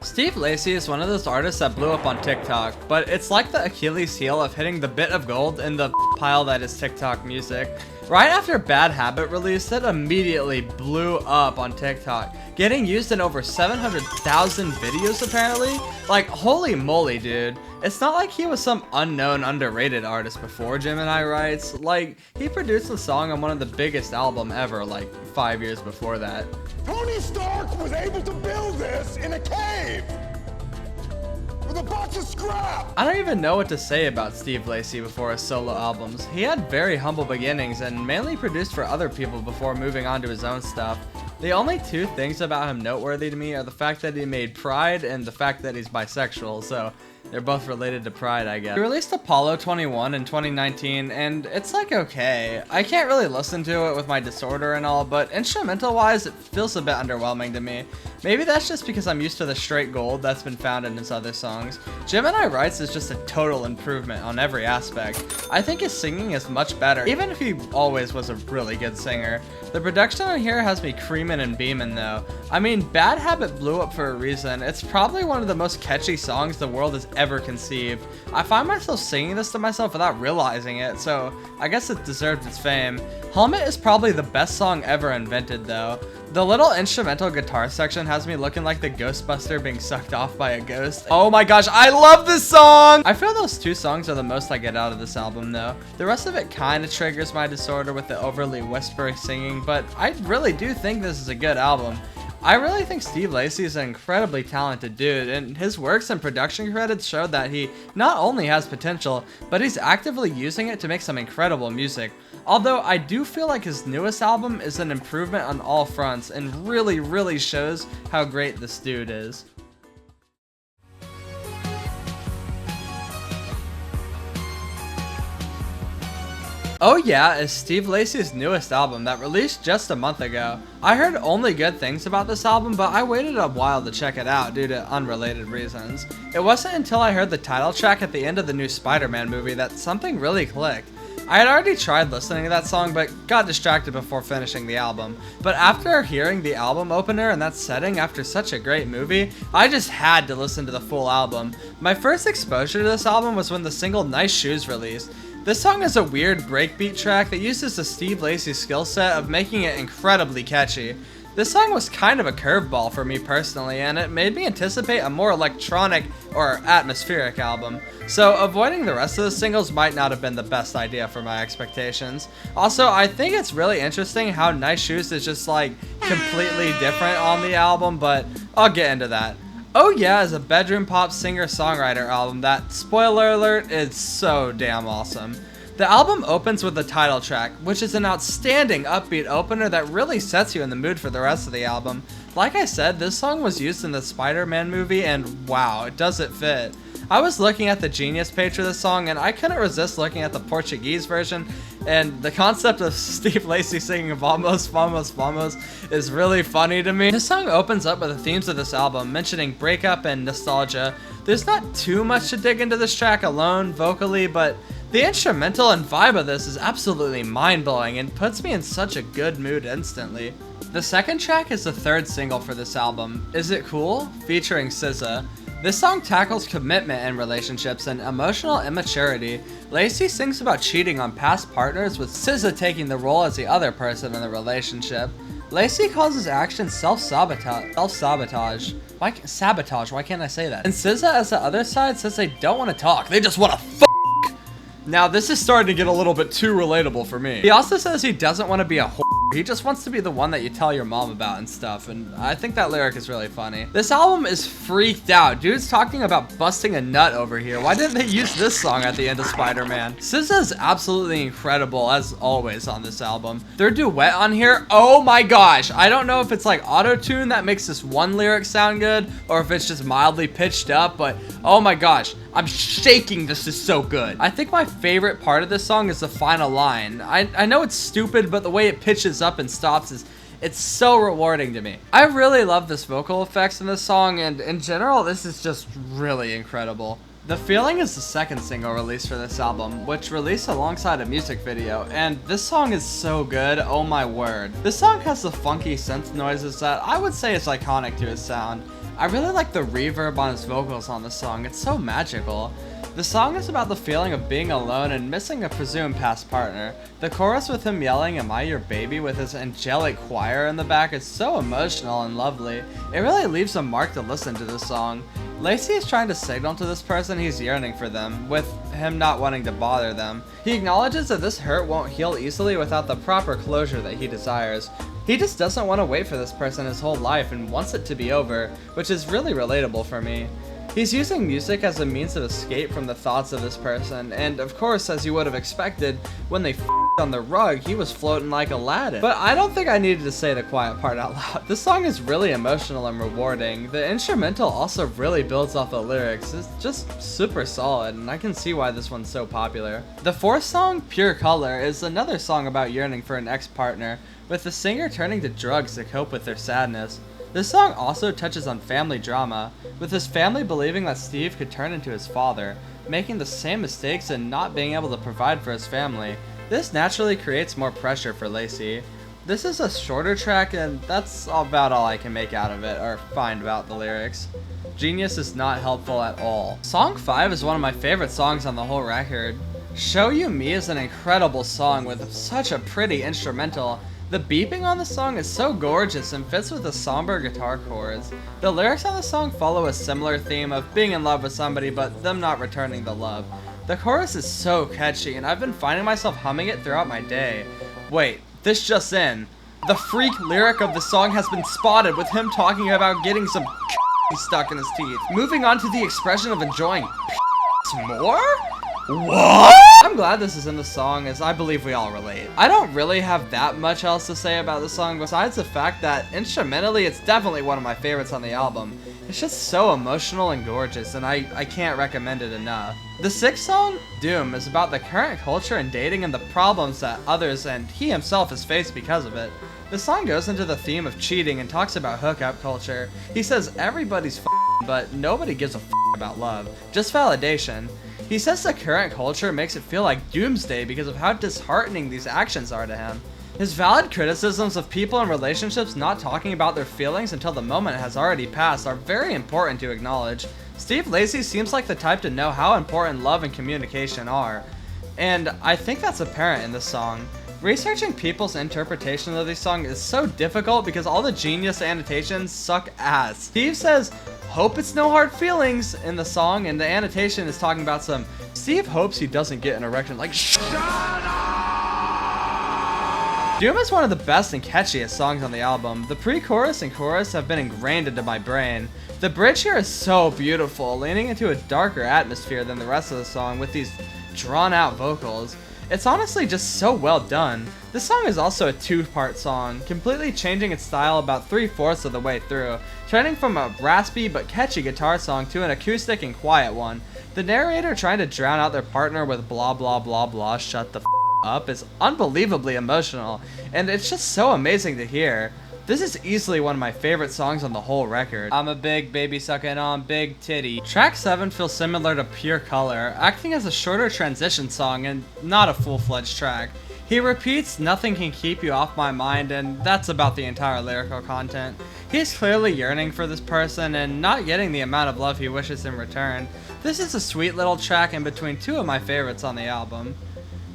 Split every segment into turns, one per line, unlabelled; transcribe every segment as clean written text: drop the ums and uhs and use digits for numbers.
Steve Lacy is one of those artists that blew up on TikTok, but it's like the Achilles heel of hitting the bit of gold in the pile that is TikTok music. Right after Bad Habit released, it immediately blew up on TikTok, getting used in over 700,000 videos apparently. Like, holy moly, dude. It's not like he was some unknown, underrated artist before, Gemini writes. Like, he produced a song on one of the biggest albums ever, like 5 years before that.
Tony Stark was able to build this in a cave with a bunch of scrap.
I don't even know what to say about Steve Lacy before his solo albums. He had very humble beginnings and mainly produced for other people before moving on to his own stuff. The only two things about him noteworthy to me are the fact that he made Pride and the fact that he's bisexual, so they're both related to Pride, I guess. He released Apollo 21 in 2019, and it's like okay. I can't really listen to it with my disorder and all, but instrumental-wise, it feels a bit underwhelming to me. Maybe that's just because I'm used to the straight gold that's been found in his other songs. Gemini Writes is just a total improvement on every aspect. I think his singing is much better, even if he always was a really good singer. The production on here has me creamin' and beamin' though. I mean, Bad Habit blew up for a reason. It's probably one of the most catchy songs the world has ever conceived. I find myself singing this to myself without realizing it, so I guess it deserved its fame. Helmet is probably the best song ever invented though. The little instrumental guitar section has me looking like the Ghostbuster being sucked off by a ghost. Oh my gosh, I love this song! I feel those two songs are the most I get out of this album though. The rest of it kinda triggers my disorder with the overly whispery singing, but I really do think this is a good album. I really think Steve Lacy is an incredibly talented dude, and his works and production credits show that he not only has potential, but he's actively using it to make some incredible music. Although I do feel like his newest album is an improvement on all fronts and really shows how great this dude is. Oh Yeah is Steve Lacy's newest album that released just a month ago. I heard only good things about this album, but I waited a while to check it out due to unrelated reasons. It wasn't until I heard the title track at the end of the new Spider-Man movie that something really clicked. I had already tried listening to that song, but got distracted before finishing the album. But after hearing the album opener in that setting after such a great movie, I just had to listen to the full album. My first exposure to this album was when the single Nice Shoes released. This song is a weird breakbeat track that uses the Steve Lacy skill set of making it incredibly catchy. This song was kind of a curveball for me personally, and it made me anticipate a more electronic or atmospheric album. So avoiding the rest of the singles might not have been the best idea for my expectations. Also, I think it's really interesting how Nice Shoes is just like completely different on the album, but I'll get into that. Oh Yeah is a bedroom pop singer-songwriter album that, spoiler alert, is so damn awesome. The album opens with the title track, which is an outstanding upbeat opener that really sets you in the mood for the rest of the album. Like I said, this song was used in the Spider-Man movie and wow, does it fit. I was looking at the Genius page for this song and I couldn't resist looking at the Portuguese version, and the concept of Steve Lacy singing Vamos, Vamos, Vamos is really funny to me. This song opens up with the themes of this album, mentioning breakup and nostalgia. There's not too much to dig into this track alone, vocally, but the instrumental and vibe of this is absolutely mind-blowing and puts me in such a good mood instantly. The second track is the third single for this album, Is It Cool? Featuring SZA. This song tackles commitment in relationships and emotional immaturity. Lacy sings about cheating on past partners, with SZA taking the role as the other person in the relationship. Lacy calls his actions self-sabotage. Why can't I say that? And SZA as the other side says they don't want to talk, they just want to Now this is starting to get a little bit too relatable for me. He also says he doesn't want to be a whore. He just wants to be the one that you tell your mom about and stuff, and I think that lyric is really funny. This album is freaked out. Dude's talking about busting a nut over here. Why didn't they use this song at the end of Spider-Man? SZA is absolutely incredible, as always, on this album. Their duet on here, oh my gosh. I don't know if it's like auto-tune that makes this one lyric sound good, or if it's just mildly pitched up, but oh my gosh. I'm shaking, this is so good. I think my favorite part of this song is the final line. I know it's stupid, but the way it pitches up and stops it's so rewarding to me. I really love this vocal effects in this song, and in general, this is just really incredible. The Feeling is the second single released for this album, which released alongside a music video, and this song is so good, oh my word. This song has the funky synth noises that I would say is iconic to its sound. I really like the reverb on his vocals on the song, it's so magical. The song is about the feeling of being alone and missing a presumed past partner. The chorus with him yelling, "Am I your baby?" with his angelic choir in the back is so emotional and lovely. It really leaves a mark to listen to this song. Lacy is trying to signal to this person he's yearning for them, with him not wanting to bother them. He acknowledges that this hurt won't heal easily without the proper closure that he desires. He just doesn't want to wait for this person his whole life and wants it to be over, which is really relatable for me. He's using music as a means of escape from the thoughts of this person, and of course, as you would have expected, when they f***ed on the rug, he was floating like Aladdin. But I don't think I needed to say the quiet part out loud. This song is really emotional and rewarding. The instrumental also really builds off the lyrics. It's just super solid, and I can see why this one's so popular. The fourth song, Pure Color, is another song about yearning for an ex-partner, with the singer turning to drugs to cope with their sadness. This song also touches on family drama, with his family believing that Steve could turn into his father, making the same mistakes and not being able to provide for his family. This naturally creates more pressure for Lacy. This is a shorter track, and that's about all I can make out of it, or find about the lyrics. Genius is not helpful at all. Song 5 is one of my favorite songs on the whole record. Show You Me is an incredible song with such a pretty instrumental. The beeping on the song is so gorgeous and fits with the somber guitar chords. The lyrics on the song follow a similar theme of being in love with somebody but them not returning the love. The chorus is so catchy and I've been finding myself humming it throughout my day. Wait, this just in. The freak lyric of the song has been spotted with him talking about getting some stuck in his teeth. Moving on to the expression of enjoying more? What? I'm glad this is in the song, as I believe we all relate. I don't really have that much else to say about the song besides the fact that instrumentally it's definitely one of my favorites on the album. It's just so emotional and gorgeous, and I can't recommend it enough. The sixth song, Doom, is about the current culture and dating and the problems that others and he himself has faced because of it. The song goes into the theme of cheating and talks about hookup culture. He says everybody's f***ing, but nobody gives a f*** about love, just validation. He says the current culture makes it feel like doomsday because of how disheartening these actions are to him. His valid criticisms of people in relationships not talking about their feelings until the moment has already passed are very important to acknowledge. Steve Lacy seems like the type to know how important love and communication are, and I think that's apparent in this song. Researching people's interpretation of this song is so difficult because all the genius annotations suck ass. Steve says, "Hope it's no hard feelings" in the song, and the annotation is talking about some Steve hopes he doesn't get an erection. Like, shut up! Doom is one of the best and catchiest songs on the album. The pre-chorus and chorus have been ingrained into my brain. The bridge here is so beautiful, leaning into a darker atmosphere than the rest of the song with these drawn-out vocals. It's honestly just so well done. This song is also a two-part song, completely changing its style about 3/4 of the way through, turning from a raspy but catchy guitar song to an acoustic and quiet one. The narrator trying to drown out their partner with blah blah blah blah shut the f up is unbelievably emotional, and it's just so amazing to hear. This is easily one of my favorite songs on the whole record. I'm a big baby sucking on big titty. Track 7 feels similar to Pure Color, acting as a shorter transition song and not a full-fledged track. He repeats, "Nothing can keep you off my mind," and that's about the entire lyrical content. He's clearly yearning for this person and not getting the amount of love he wishes in return. This is a sweet little track in between two of my favorites on the album.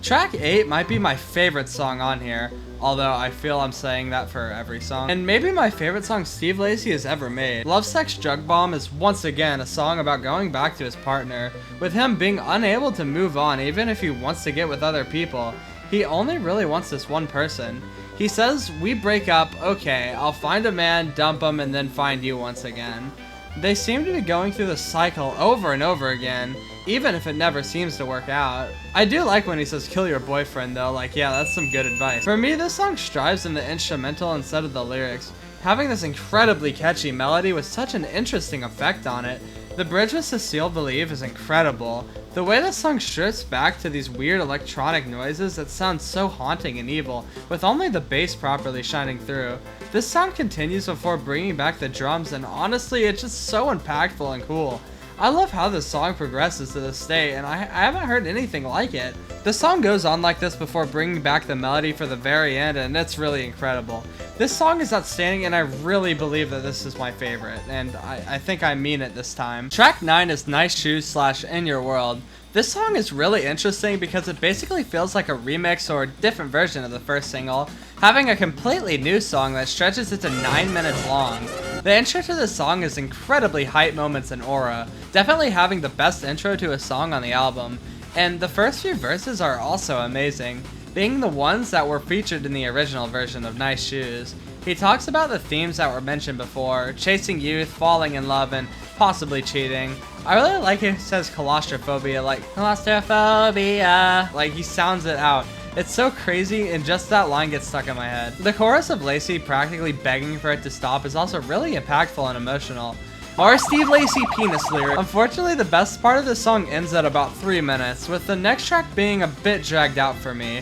Track 8 might be my favorite song on here, although I feel I'm saying that for every song. And maybe my favorite song Steve Lacy has ever made. Love Sex Drug Bomb is once again a song about going back to his partner, with him being unable to move on even if he wants to get with other people. He only really wants this one person. He says, "We break up, okay, I'll find a man, dump him, and then find you once again." They seem to be going through the cycle over and over again, even if it never seems to work out. I do like when he says kill your boyfriend though, like yeah, that's some good advice. For me, this song strives in the instrumental instead of the lyrics, having this incredibly catchy melody with such an interesting effect on it. The bridge with Cecile Believe is incredible. The way this song strips back to these weird electronic noises that sound so haunting and evil, with only the bass properly shining through. This song continues before bringing back the drums, and honestly, it's just so impactful and cool. I love how this song progresses to this day, and I haven't heard anything like it. The song goes on like this before bringing back the melody for the very end, and it's really incredible. This song is outstanding, and I really believe that this is my favorite, and I think I mean it this time. Track 9 is Nice Shoes / In Your World. This song is really interesting because it basically feels like a remix or a different version of the first single, having a completely new song that stretches it to 9 minutes long. The intro to this song is incredibly hype moments and aura, definitely having the best intro to a song on the album, and the first few verses are also amazing, being the ones that were featured in the original version of Nice Shoes. He talks about the themes that were mentioned before, chasing youth, falling in love, and possibly cheating. I really like it says claustrophobia, like claustrophobia, like he sounds it out. It's so crazy, and just that line gets stuck in my head. The chorus of Lacy practically begging for it to stop is also really impactful and emotional. Our Steve Lacy penis lyric. Unfortunately, the best part of the song ends at about 3 minutes, with the next track being a bit dragged out for me.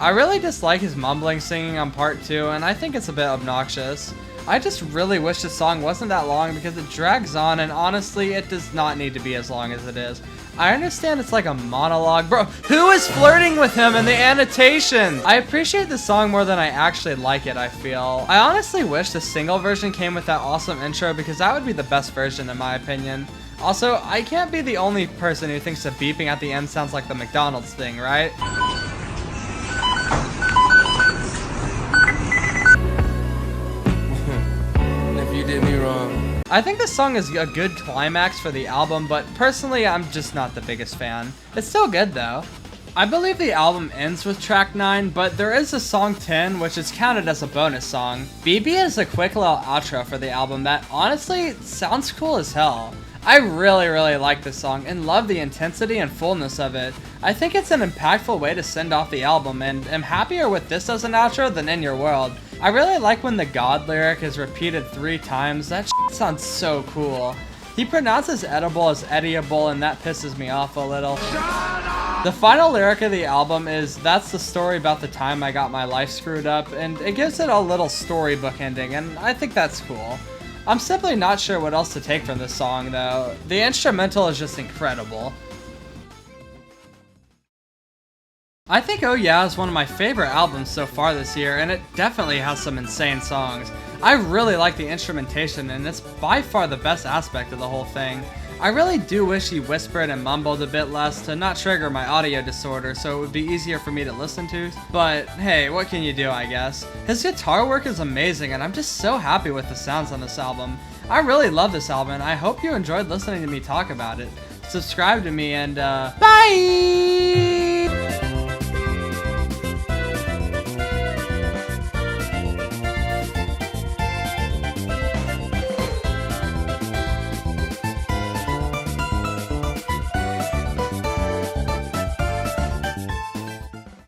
I really dislike his mumbling singing on part 2, and I think it's a bit obnoxious. I just really wish the song wasn't that long because it drags on, and honestly, it does not need to be as long as it is. I understand it's like a monologue. Bro, who is flirting with him in the annotation? I appreciate the song more than I actually like it, I feel. I honestly wish the single version came with that awesome intro because that would be the best version in my opinion. Also, I can't be the only person who thinks that beeping at the end sounds like the McDonald's thing, right?
If you did me wrong.
I think this song is a good climax for the album, but personally, I'm just not the biggest fan. It's still good though. I believe the album ends with track 9, but there is a song 10, which is counted as a bonus song. BB is a quick little outro for the album that honestly sounds cool as hell. I really like this song and love the intensity and fullness of it. I think it's an impactful way to send off the album, and am happier with this as an outro than In Your World. I really like when the God lyric is repeated 3 times. That shit sounds so cool. He pronounces edible as ediable, and that pisses me off a little. The final lyric of the album is, "That's the story about the time I got my life screwed up," and it gives it a little storybook ending, and I think that's cool. I'm simply not sure what else to take from this song though. The instrumental is just incredible. I think Oh Yeah is one of my favorite albums so far this year, and it definitely has some insane songs. I really like the instrumentation, and it's by far the best aspect of the whole thing. I really do wish he whispered and mumbled a bit less to not trigger my audio disorder so it would be easier for me to listen to, but hey, what can you do, I guess. His guitar work is amazing, and I'm just so happy with the sounds on this album. I really love this album, and I hope you enjoyed listening to me talk about it. Subscribe to me, and bye!